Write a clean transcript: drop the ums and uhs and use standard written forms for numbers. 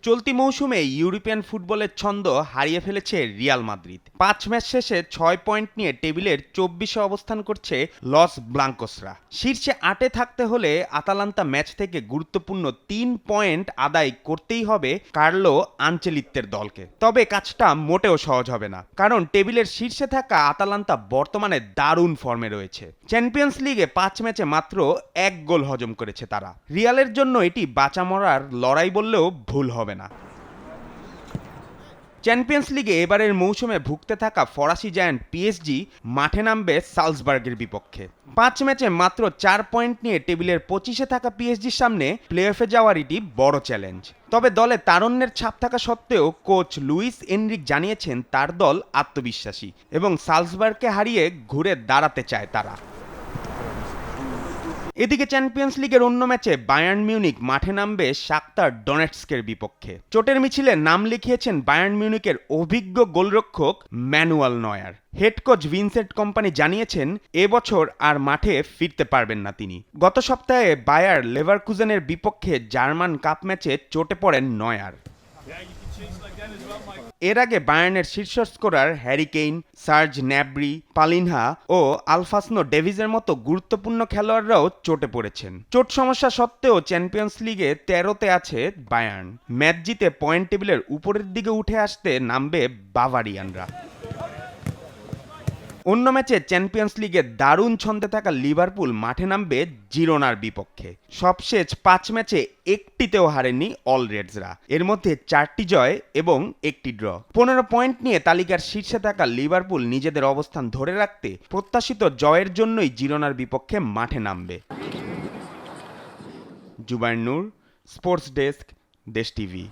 চলতি মৌসুমে ইউরোপিয়ান ফুটবলের ছন্দ হারিয়ে ফেলেছে রিয়াল মাদ্রিদ। ৫ ম্যাচ শেষে ৬ পয়েন্ট নিয়ে টেবিলের ২৪-এ অবস্থান করছে লস ব্লাঙ্কোসরা। শীর্ষে ৮-এ থাকতে হলে আতালান্তা ম্যাচ থেকে গুরুত্বপূর্ণ ৩ পয়েন্ট আদায় করতেই হবে কার্লো আনচেলিত্তের দলকে। তবে কাজটা মোটেও সহজ হবে না, কারণ টেবিলের শীর্ষে থাকা আতালান্তা বর্তমানে দারুণ ফর্মে রয়েছে। চ্যাম্পিয়ন্স লিগে ৫ ম্যাচে মাত্র ১ গোল হজম করেছে তারা। রিয়ালের জন্য এটি বাঁচা মরার লড়াই বললেও ভুল হবে না। চ্যাম্পিয়ন্স লিগে এবারের মৌসুমে ভুগতে থাকা ফরাসি জায়ান্ট পিএসজি মাঠে নামবে সালজবার্গের বিপক্ষে। ৫ ম্যাচে মাত্র ৪ পয়েন্ট নিয়ে টেবিলের ২৫-এ থাকা পিএসজির সামনে প্লে অফে যাওয়ার এটি বড় চ্যালেঞ্জ। তবে দলে তারুণ্যের ছাপ থাকা সত্ত্বেও কোচ লুইস এনরিক জানিয়েছেন তার দল আত্মবিশ্বাসী এবং সালজবার্গকে হারিয়ে ঘুরে দাঁড়াতে চায় তারা। এদিকে চ্যাম্পিয়ন্স লিগের অন্য ম্যাচে বায়ার্ন মিউনিক মাঠে নামবে শাখতার ডনেটস্কের বিপক্ষে। চোটের মিছিলে নাম লিখিয়েছেন বায়ার্ন মিউনিকের অভিজ্ঞ গোলরক্ষক manual নয়ার। Head coach Vincent company জানিয়েছেন এবছর আর মাঠে ফিরতে পারবেন না তিনি। গত সপ্তাহে বায়ার লেভারকুজেনের বিপক্ষে জার্মান কাপ ম্যাচে চোটে পড়েন নয়ার। এর আগে বায়ার্নের শীর্ষ স্কোরার হ্যারি কেইন, সার্জ ন্যাব্রি, পালিনহা ও আলফাসনো ডেভিজের মতো গুরুত্বপূর্ণ খেলোয়াড়রাও চোটে পড়েছেন। চোট সমস্যা সত্ত্বেও চ্যাম্পিয়ন্স লিগে ১৩-তে আছে বায়ার্ন। ম্যাচ জিতে পয়েন্ট টেবিলের উপরের দিকে উঠে আসতে নামবে বাভারিয়ানরা। অন্য ম্যাচে চ্যাম্পিয়ন্স লিগে দারুণ ছন্দে থাকা লিভারপুল মাঠে নামবে জিরোনার বিপক্ষে। সবশেষ ৫ ম্যাচে একটিতেও হারেনি অল রেডসরা। এর মধ্যে ৪টি জয় এবং ১টি ড্র। ১৫ পয়েন্ট নিয়ে তালিকার শীর্ষে থাকা লিভারপুল নিজেদের অবস্থান ধরে রাখতে প্রত্যাশিত জয়ের জন্যই জিরোনার বিপক্ষে মাঠে নামবে। জুবায়ের নূর, স্পোর্টস ডেস্ক, দেশ টিভি।